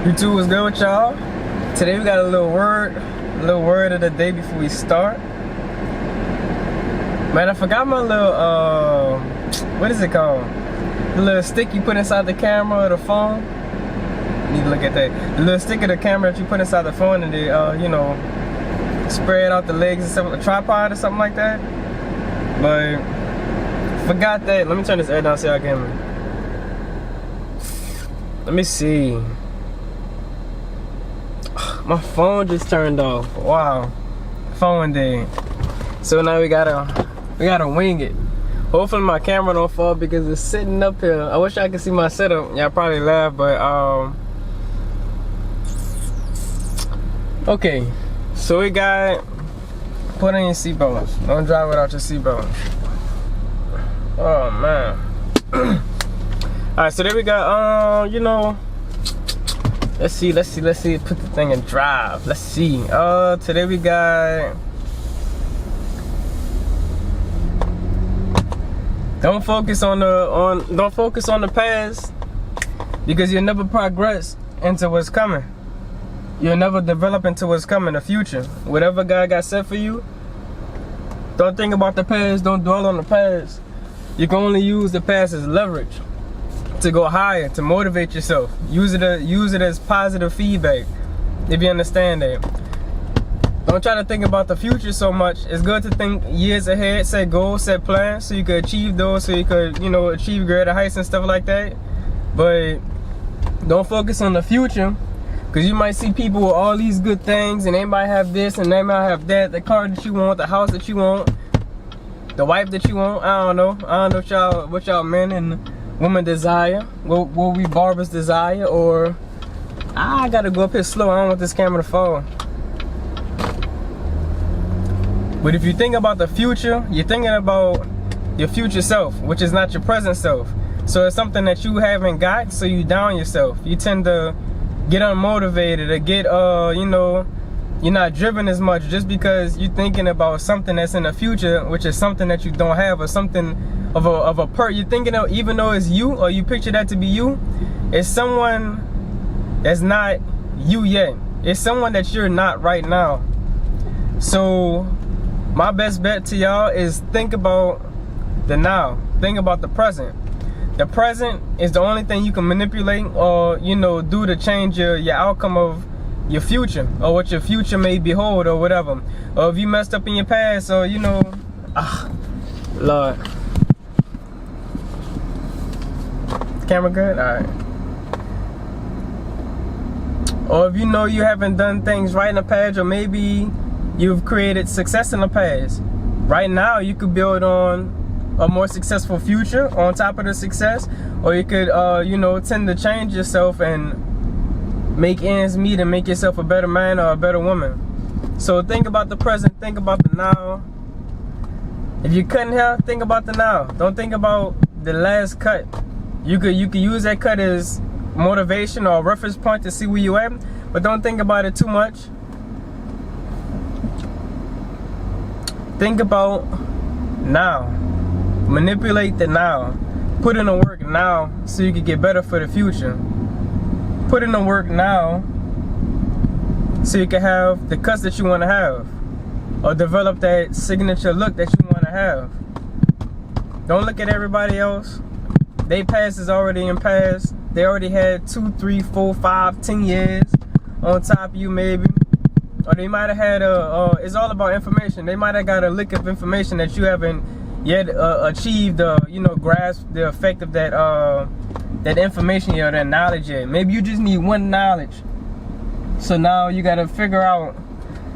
YouTube, was good with y'all? Today we got a little word of the day before we start. Man, I forgot my little what is it called? The little stick you put inside the camera or the phone. Need to look at that. The little stick of the camera that you put inside the phone and they you know, spread out the legs and stuff, a tripod or something like that. But forgot that. Let me turn this air down so y'all can. Let me see. My phone just turned off. Wow, phone dead. So now we gotta wing it. Hopefully my camera don't fall because it's sitting up here. I wish I could see my setup. Y'all probably laugh, but okay. So we got, put on your seatbelts. Don't drive without your seatbelt. Oh man. Alright, so there we got you know. Let's see, put the thing in drive. Let's see. Today we got, don't focus on the past, because you'll never progress into what's coming. You'll never develop into what's coming, the future. Whatever God got set for you, don't think about the past, don't dwell on the past. You can only use the past as leverage to go higher, to motivate yourself. Use it as positive feedback, if you understand that. Don't try to think about the future so much. It's good to think years ahead, set goals, set plans, so you could achieve those, so you could, you know, achieve greater heights and stuff like that. But don't focus on the future, because you might see people with all these good things, and they might have this and they might have that, the car that you want, the house that you want, the wife that you want. I don't know what y'all men and women desire, what we barbers desire. Or I gotta go up here slow, I don't want this camera to fall. But if you think about the future, you're thinking about your future self, which is not your present self. So it's something that you haven't got, so you down yourself. You tend to get unmotivated or get you know, you're not driven as much just because you're thinking about something that's in the future, which is something that you don't have, or something of a you're thinking of, even though it's you, or you picture that to be you, it's someone that's not you yet. It's someone that you're not right now. So my best bet to y'all is think about the now. Think about the present. The present is the only thing you can manipulate, or, you know, do to change your outcome of your future, or what your future may behold, or whatever. Or if you messed up in your past, or, you know, Lord. Camera good? Alright. Or if you know you haven't done things right in the past, or maybe you've created success in the past, right now you could build on a more successful future on top of the success. Or you could you know, tend to change yourself and make ends meet and make yourself a better man or a better woman. So think about the present, think about the now. If you're cutting hair, think about the now. Don't think about the last cut. You could use that cut as motivation or a reference point to see where you at, but don't think about it too much. Think about now. Manipulate the now. Put in the work now so you can get better for the future. Put in the work now so you can have the cuts that you want to have, or develop that signature look that you want to have. Don't look at everybody else. They past is already in past. They already had 2, 3, 4, 5, 10 years on top of you, maybe. Or they might have had it's all about information. They might have got a lick of information that you haven't yet achieved, you know, grasp the effect of that that information or that knowledge yet. Maybe you just need one knowledge. So now you gotta figure out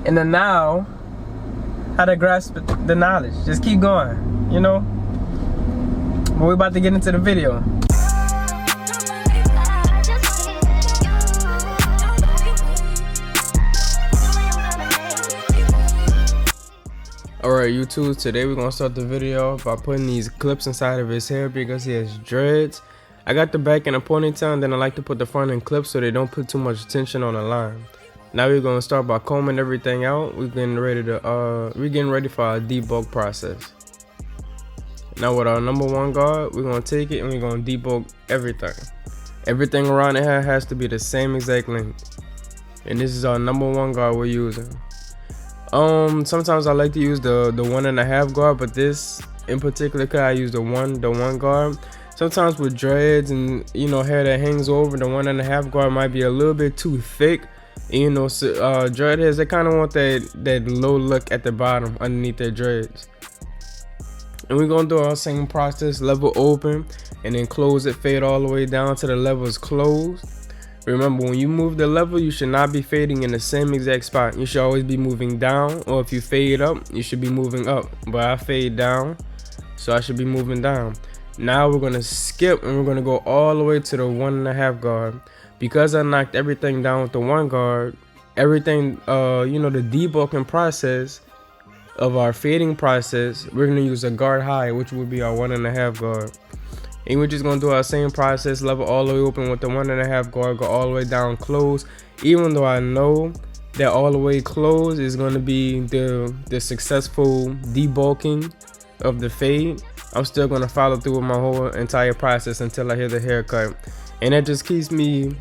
in the now how to grasp the knowledge. Just keep going, you know. But we're about to get into the video. Alright YouTube, today we're gonna start the video by putting these clips inside of his hair because he has dreads. I got the back in a ponytail, and then I like to put the front in clips so they don't put too much tension on the line. Now we're gonna start by combing everything out. We're getting ready for our debulk process. Now with our number one guard, we're gonna take it and we're gonna debulk everything. Everything around the hair has to be the same exact length. And this is our number 1 guard we're using. Sometimes I like to use the 1.5 guard, but this in particular, cause I use the one guard. Sometimes with dreads and hair that hangs over, the 1.5 guard might be a little bit too thick. And, so, dread heads, they kind of want that low look at the bottom underneath their dreads. And we're gonna do our same process: level open, and then close it, fade all the way down to the level is closed. Remember, when you move the level, you should not be fading in the same exact spot. You should always be moving down, or if you fade up, you should be moving up. But I fade down, so I should be moving down. Now we're gonna skip, and we're gonna go all the way to the 1.5 guard. Because I knocked everything down with the 1 guard, everything, the debulking process of our fading process, we're gonna use a guard high, which would be our 1.5 guard. And we're just gonna do our same process: level all the way open with the 1.5 guard, go all the way down close. Even though I know that all the way close is gonna be the successful debulking of the fade, I'm still gonna follow through with my whole entire process until I hit the haircut. And that just keeps me,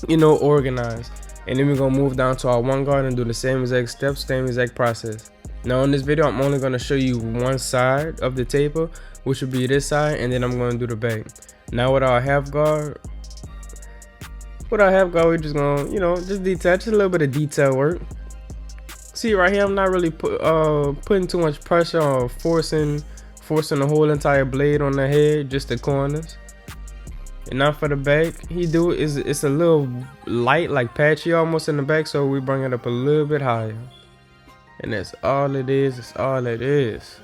organized. And then we're gonna move down to our 1 guard and do the same exact steps, same exact process. Now in this video, I'm only gonna show you one side of the taper, which would be this side, and then I'm gonna do the back. Now with our half guard, we're just gonna, just detail, just a little bit of detail work. See right here, I'm not really putting too much pressure or forcing the whole entire blade on the head, just the corners. And now for the back, it's a little light, like patchy almost in the back, so we bring it up a little bit higher. And that's all it is. It's all it is.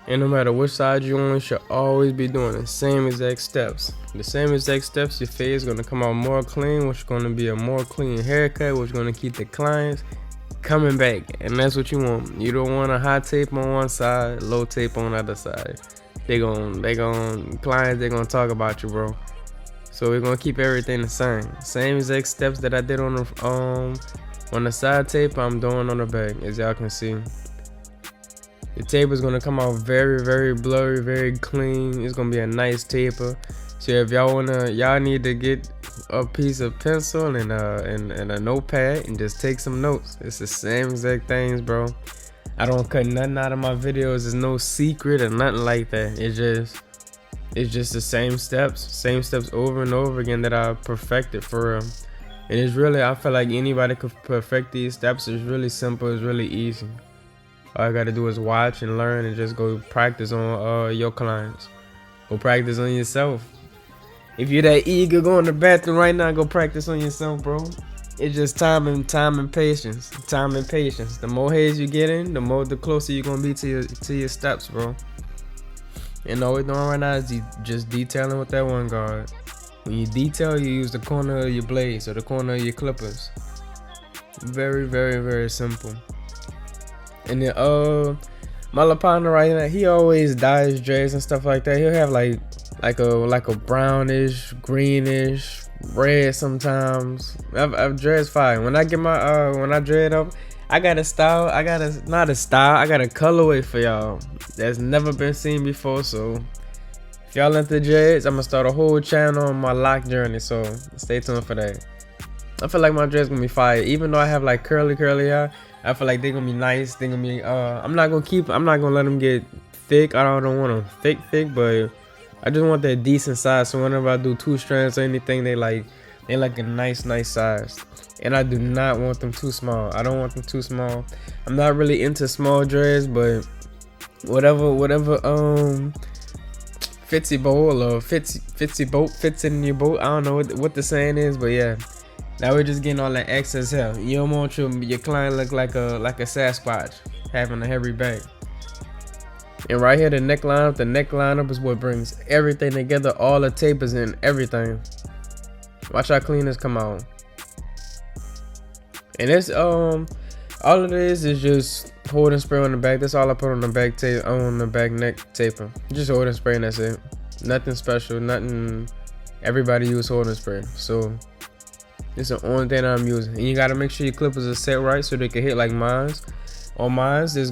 And no matter which side you're on, you should always be doing the same exact steps. The same exact steps, your fade is gonna come out more clean, which is gonna be a more clean haircut, which is gonna keep the clients coming back. And that's what you want. You don't want a high tape on one side, low tape on the other side. Clients, they're gonna talk about you, bro. So we're gonna keep everything the same. Same exact steps that I did on the side tape, I'm doing on the back, as y'all can see. The taper is gonna come out very, very blurry, very clean. It's gonna be a nice taper. So if y'all need to get a piece of pencil and a notepad and just take some notes. It's the same exact things, bro. I don't cut nothing out of my videos. There's no secret or nothing like that. It's just the same steps over and over again that I perfected for real. And it's really, I feel like anybody could perfect these steps. It's really simple. It's really easy. All you gotta do is watch and learn and just go practice on your clients. Go practice on yourself. If you're that eager, go in the bathroom right now, go practice on yourself, bro. It's just time and patience. Time and patience. The more hairs you get in, the closer you're gonna be to your steps, bro. And all we're doing right now is just detailing with that 1 guard. When you detail, you use the corner of your blades or the corner of your clippers. Very, very, very simple. And then my little partner right now, he always dyes dreads and stuff like that. He'll have like a brownish, greenish, red sometimes. I've dreads fire. When I get my when I dread up, I got a style. I got a colorway for y'all that's never been seen before. So if y'all into dreads, I'm gonna start a whole channel on my lock journey. So stay tuned for that. I feel like my dreads gonna be fire. Even though I have like curly hair, I feel like they're gonna be nice. They're gonna be I'm not gonna let them get thick. I don't want them thick, but I just want that decent size. So whenever I do 2 strands or anything, they like a nice size. And I do not want them too small. I don't want them too small. I'm not really into small dreads, but whatever fits your bowl or fits in your boat. I don't know what the saying is, but yeah. Now we're just getting all that excess hair. You don't want your client look like a Sasquatch having a hairy back. And right here, the neck lineup is what brings everything together, all the tapers and everything. Watch how clean this come out. And it's all it is just hold and spray on the back. That's all I put on the back neck taper. Just hold and spray and that's it. Nothing special, nothing. Everybody use hold and spray. So it's the only thing that I'm using. And you gotta make sure your clippers are set right so they can hit like mine. On mine, there's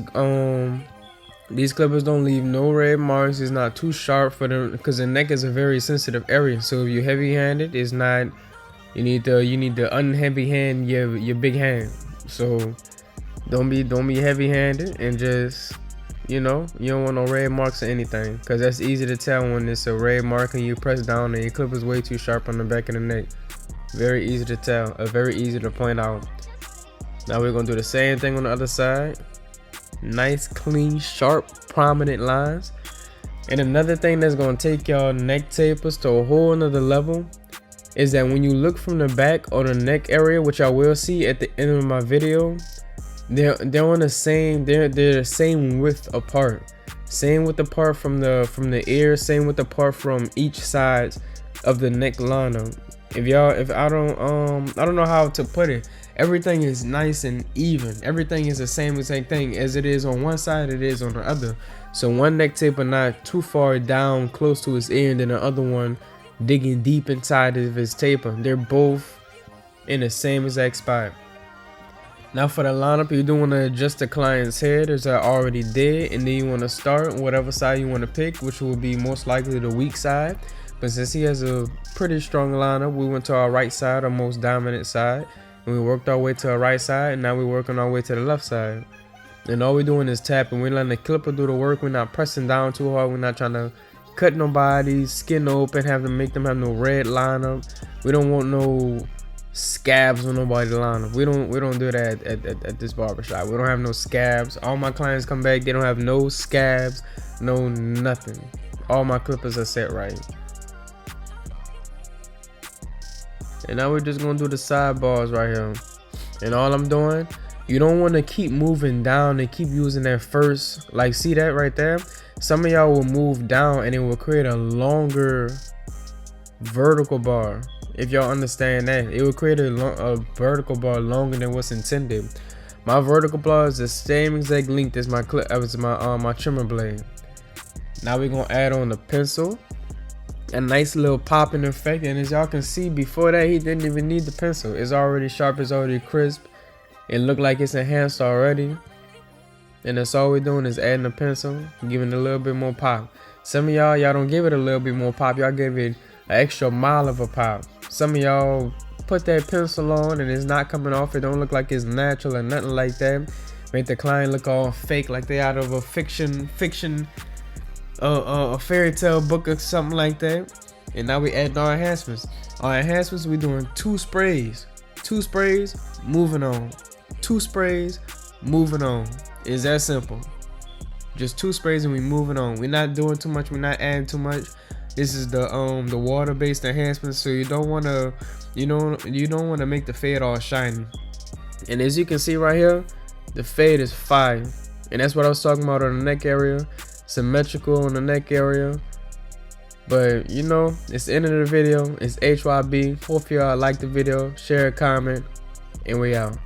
These clippers don't leave no red marks. It's not too sharp for them because the neck is a very sensitive area. So if you're heavy-handed, it's not. You need to unheavy hand your big hand. So don't be heavy-handed and just, you know, you don't want no red marks or anything, because that's easy to tell when it's a red mark and you press down and your clip is way too sharp on the back of the neck. Very easy to tell, very easy to point out. Now we're gonna do the same thing on the other side. Nice, clean, sharp, prominent lines. And another thing that's gonna take y'all neck tapers to a whole another level is that when you look from the back on the neck area, which I will see at the end of my video, they're on the same, they're the same width apart. Same width apart from the ear, same width apart from each side of the neck liner. If I don't know how to put it. Everything is nice and even. Everything is the same exact thing. As it is on one side, it is on the other. So one neck taper not too far down close to his ear, and then the other one digging deep inside of his taper. They're both in the same exact spot. Now for the lineup, you do want to adjust the client's head as I already did, and then you want to start whatever side you want to pick, which will be most likely the weak side. But since he has a pretty strong lineup, we went to our right side, our most dominant side. And we worked our way to our right side, and now we're working our way to the left side. And all we're doing is tapping. We're letting the clipper do the work. We're not pressing down too hard. We're not trying to cut nobody's skin open, have to make them have no red lineup. We don't want no scabs on nobody's lineup. We don't do that at this barbershop. We don't have no scabs. All my clients come back, they don't have no scabs, no nothing. All my clippers are set right. And now we're just gonna do the sidebars right here. And all I'm doing, you don't want to keep moving down and keep using that first, like, see that right there? Some of y'all will move down and it will create a longer vertical bar. If y'all understand that, it will create a vertical bar longer than what's intended. My vertical bar is the same exact length as my clip, as my trimmer blade. Now we're gonna add on the pencil. A nice little popping effect, and as y'all can see, before that he didn't even need the pencil. It's already sharp, it's already crisp. It looked like it's enhanced already, and that's all we're doing is adding the pencil, giving it a little bit more pop. Some of y'all don't give it a little bit more pop, y'all give it an extra mile of a pop. Some of y'all put that pencil on and it's not coming off. It don't look like it's natural or nothing like that. Make the client look all fake, like they out of a fiction a fairy tale book or something like that. And now we add our enhancements. Our enhancements, we doing 2 sprays, moving on, 2 sprays, moving on. It's that simple. Just 2 sprays and we moving on. We're not doing too much, we're not adding too much. This is the water-based enhancements, so you don't want to make the fade all shiny. And as you can see right here, the fade is fire, and that's what I was talking about on the neck area. Symmetrical on the neck area. But you know, it's the end of the video. It's HYB. Hope y'all like the video, share, comment, and we out.